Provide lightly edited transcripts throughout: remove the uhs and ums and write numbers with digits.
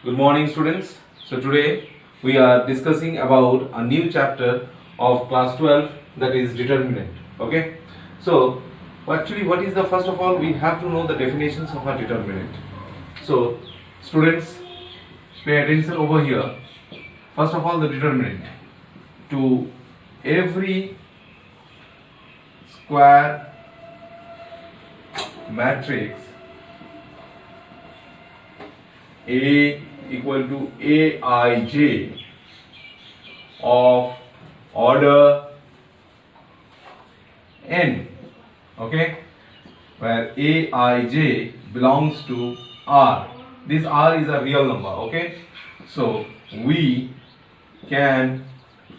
Good morning, students. So today we are discussing about a new chapter of class 12, that is determinant. Okay. So actually what is the, first of all we have to know the definitions of a determinant. So students, pay attention over here. First of all, the determinant: to every square matrix A equal to Aij of order n, okay, where Aij belongs to R. This R is a real number, okay. So we can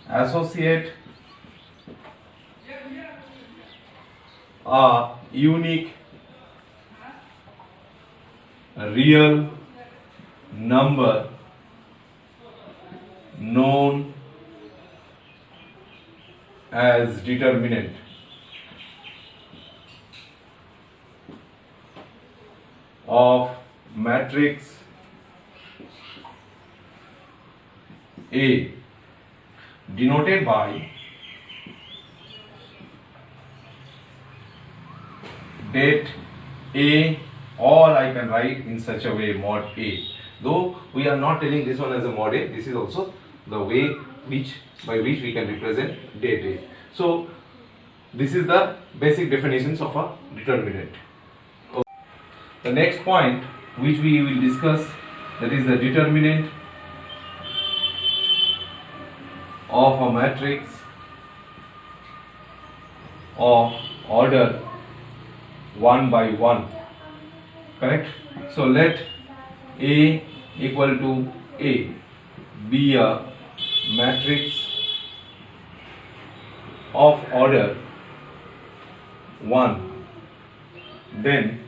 associate a unique real number known as determinant of matrix A, denoted by det A, or I can write in such a way mod A. Though we are not telling this one as a mod A, this is also the way by which we can represent det A. So this is the basic definitions of a determinant. The next point which we will discuss, that is the determinant of a matrix of order 1 by 1. Correct? So let A equal to A be a matrix of order 1, then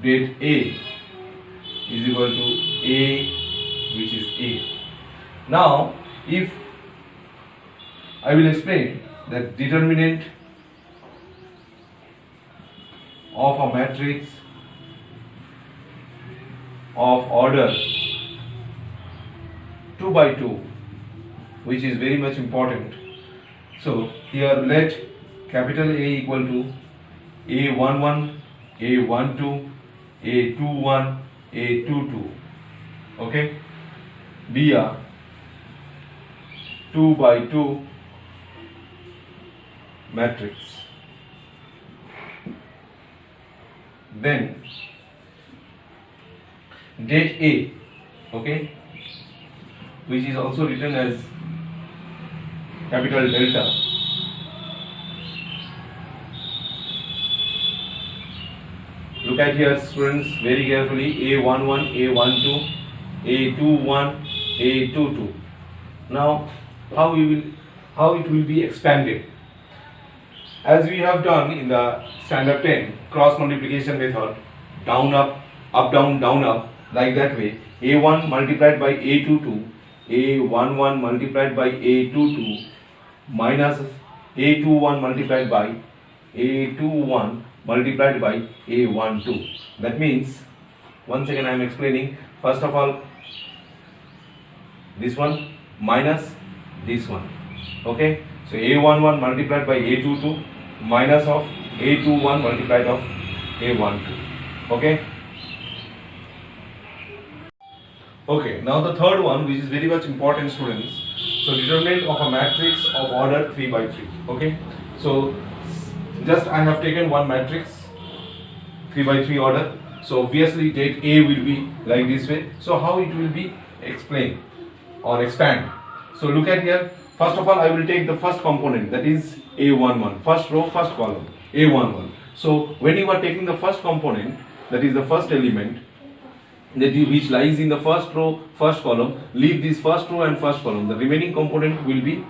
det A is equal to A, which is A. Now if I will explain that determinant of a matrix of order 2 by 2, which is very much important. So here let capital A equal to A11, A12, A21, A22, okay, be a 2 by 2 matrix. Then det A, okay, which is also written as capital delta, look at here students very carefully, A11, A12, A21, A22. Now how it will be expanded, as we have done in the standard 10 cross multiplication method, down up down, down up, like that way. A1 multiplied by A22, A11 multiplied by A22 minus A21 multiplied by A21 multiplied by A12. That means, once again I am explaining, first of all this one minus this one, okay. So A11 multiplied by A22 minus of A21 multiplied of A12, okay. Okay, now the third one, which is very much important, students. So determinant of a matrix of order 3 by 3, okay. So just I have taken one matrix 3 by 3 order, so obviously det A will be like this way. So how it will be explained or expand? So look at here. First of all, I will take the first component, that is A11, first row, first column, A11. So when you are taking the first component, that is the first element, which lies in the first row, first column, leave this first row and first column. The remaining component will be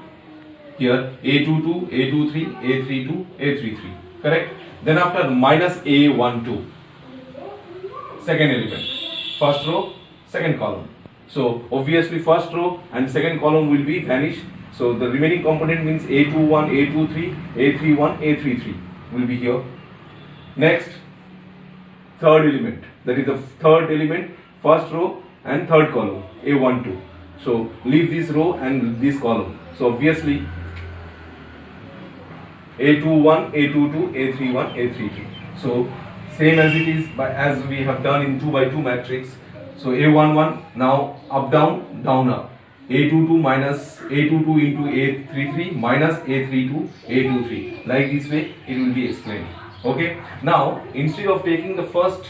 here A22, A23, A32, A33. Correct? Then after minus A12, second element, first row, second column. So obviously first row and second column will be vanished. So the remaining component means A21, A23, A31, A33 will be here. Next third element, that is the third element, first row and third column, A12. So leave this row and this column. So obviously A21, A22, A31, A32. So same as it is as we have done in 2 by 2 matrix. So A11 now up down, down up. A22 minus A22 into A33 minus A32 A23. Like this way it will be explained. Okay. Now instead of taking the first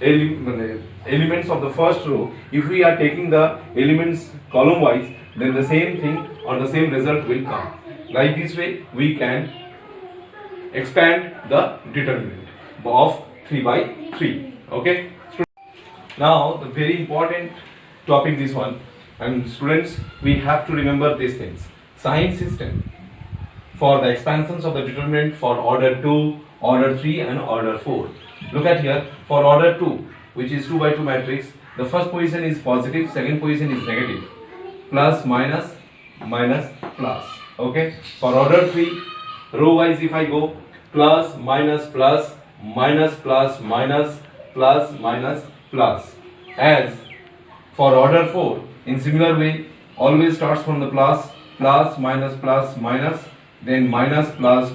elements of the first row, if we are taking the elements column wise, then the same thing or the same result will come. Like this way we can expand the determinant of 3 by 3. Okay. Now the very important topic, this one, and students, we have to remember these things. Sign system for the expansions of the determinant for order 2, order 3 and order 4. Look at here, for order 2, which is 2 by 2 matrix, the first position is positive, second position is negative, plus minus minus plus. Okay. For order 3, row wise if I go, plus minus plus minus plus minus plus minus plus. As for order 4, in similar way, always starts from the plus, plus minus, then minus plus,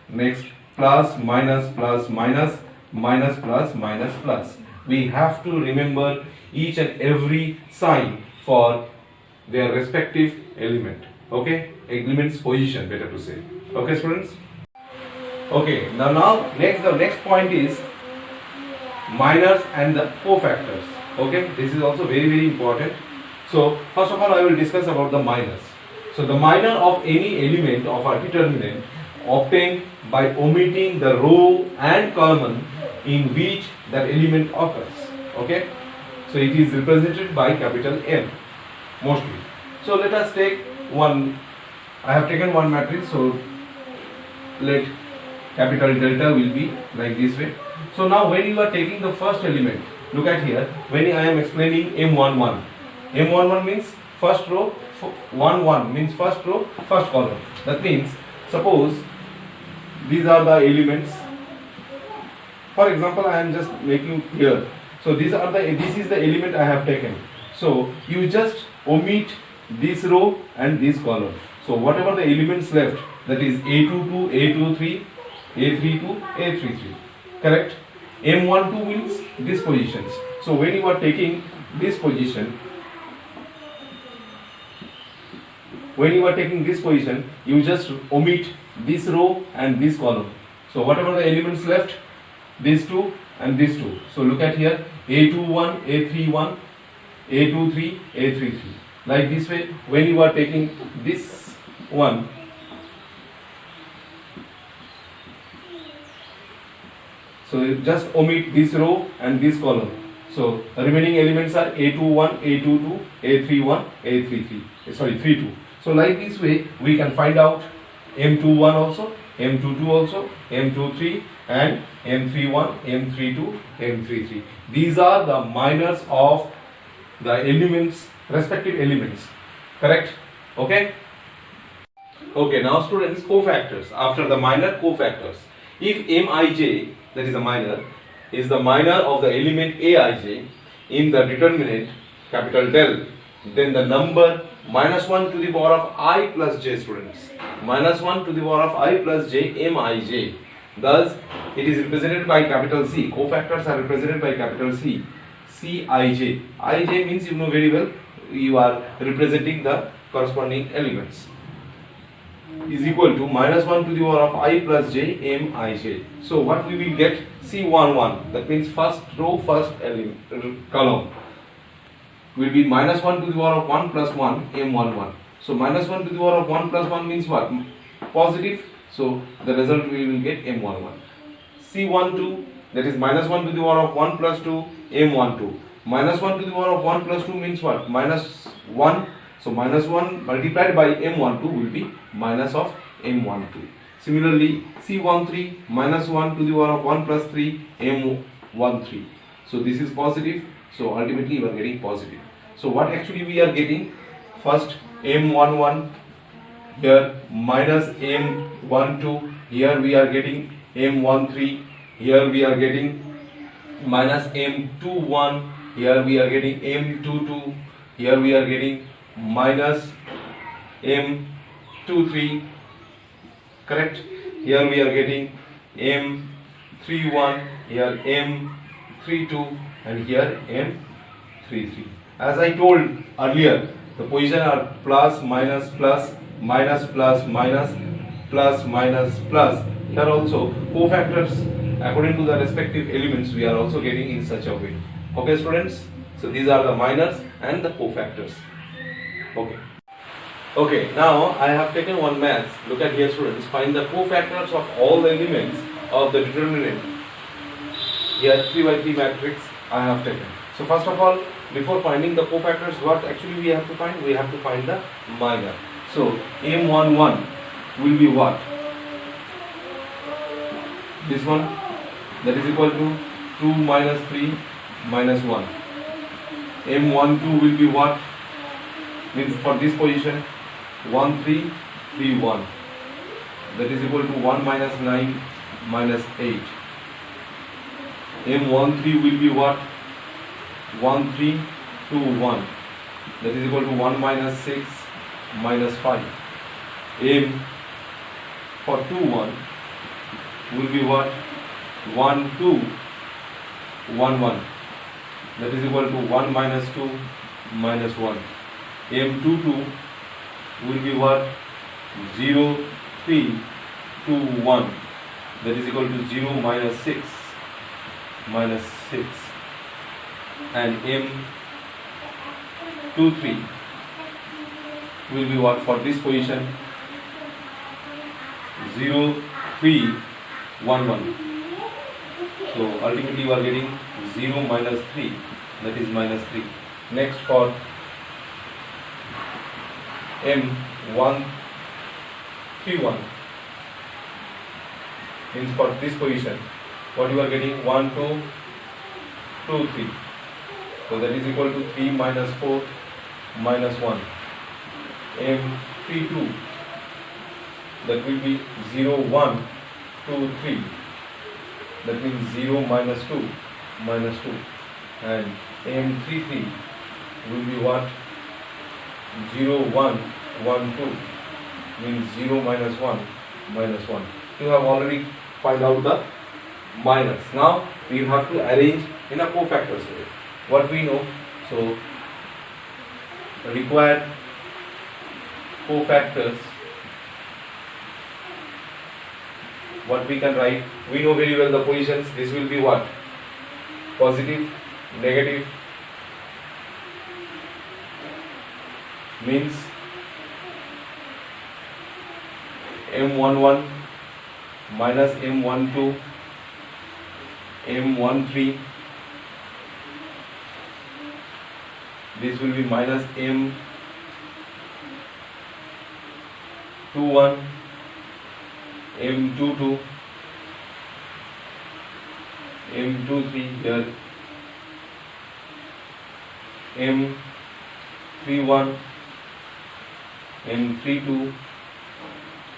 next plus minus plus. We have to remember each and every sign for their respective element. Okay, element's position, better to say. Okay, students. Okay, now the next point is minors and the cofactors. Okay, this is also very important. So first of all I will discuss about the minors. So the minor of any element of a determinant obtained by omitting the row and column in which that element occurs. Okay, so it is represented by capital M mostly. So let us take one. I have taken one matrix, so let capital delta will be like this way. So now when you are taking the first element, look at here, when I am explaining M11. M11 means first row, 1 means first row, first column. That means, suppose these are the elements. For example, I am just making here. So this is the element I have taken. So you just omit this row and this column. So whatever the elements left, that is A22, A23, A32, A33. Correct? M12 means these positions. So when you are taking this position, you just omit this row and this column. So whatever the elements left, these two and these two. So look at here, A21, A31, A23, A33. Like this way, when you are taking this one, so you just omit this row and this column. So the remaining elements are A21, A22, A31, A33. Sorry, 32. So like this way we can find out M21 also, M22 also, M23 and M31, M32, M33. These are the minors of the elements, respective elements. Correct? Okay? Okay, now students, cofactors. After the minor, cofactors. If Mij, that is a minor, is the minor of the element Aij in the determinant capital Del, then the number -1 to the power of I plus j, students. -1 to the power of I plus j, Mij. Thus, it is represented by capital C. Cofactors are represented by capital C. Cij. Ij means, you know very well, you are representing the corresponding elements. Is equal to -1 to the power of I plus j, Mij. So what we will get? C11, that means first row, first column, will be -1 to the power of 1 plus 1, M11. So -1 to the power of 1 plus 1 means what? Positive. So the result we will get M11. C12, that is -1 to the power of 1 plus 2, M12. -1 to the power of 1 plus 2 means what? -1. So -1 multiplied by M12 will be minus of M12. Similarly, C13, -1 to the power of 1 plus 3, M13. So this is positive. So ultimately you are getting positive. So what actually we are getting? First M11, here minus M12, here we are getting M13, here we are getting minus M21, here we are getting M22, here we are getting minus M23, correct? Here we are getting M31, here M32, and here M33. As I told earlier, the position are plus, minus, plus, minus, plus, minus, plus, minus, plus. Here also cofactors according to the respective elements we are also getting in such a way. Okay, students? So these are the minors and the cofactors. Okay. Okay, now I have taken one maths. Look at here, students. Find the cofactors of all the elements of the determinant. Here 3 by 3 matrix I have taken. So first of all, before finding the cofactors, what actually we have to find? We have to find the minor. So M11 will be what? This one, that is equal to 2 minus 3 minus 1. M12 will be what? Means for this position 1 3 3 1, that is equal to 1 minus 9 minus 8. M13 will be what? 1 3 2 1, that is equal to 1 minus 6 minus 5. M for 2 1 will be what? 1 2 1 1, that is equal to 1 minus 2 minus 1. M22 will be what? 0 3 2 1, that is equal to 0 minus 6 minus 6. And M23 will be what? For this position 0 3 1 1. So ultimately you are getting 0 minus 3, that is minus 3. Next for M131, means for this position what you are getting? 1 2 2 3. So that is equal to 3 minus 4 minus 1. M32, that will be 0 1 2 3, that means 0 minus 2 minus 2. And M33 will be what? 0 1 1 2, means 0 minus 1 minus 1. You have already find out the minors. Now we have to arrange in a cofactors way. What we know? So required cofactors, what we can write? We know very well the positions. This will be what? Positive, negative, means M11 minus M12, M13, this will be minus M21, M22, M23 here, M31, M32,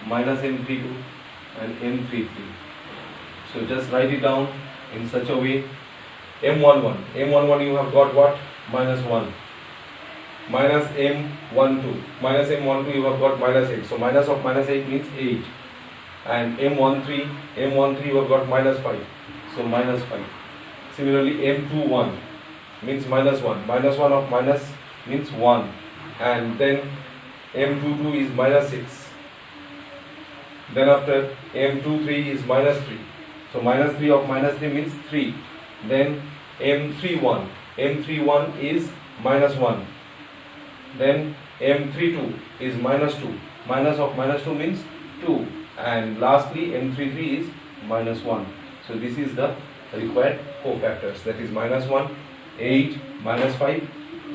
minus M32 and M33. So just write it down in such a way. M11 you have got what? Minus 1. Minus M12 you have got minus 8. So minus of minus 8 means 8. And M13 you have got minus 5. So minus 5. Similarly M21 means minus 1. Minus 1 of minus means 1. And then M22 is minus 6. Then after M23 is minus 3. So minus 3 of minus 3 means 3. Then M31 is minus 1. Then M32 is minus 2. Minus of minus 2 means 2. And lastly M33 is minus 1. So this is the required cofactors, that is minus 1, 8, minus 5,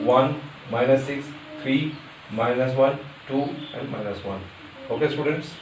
1, minus 6, 3, minus 1, 2 and minus 1. Okay students.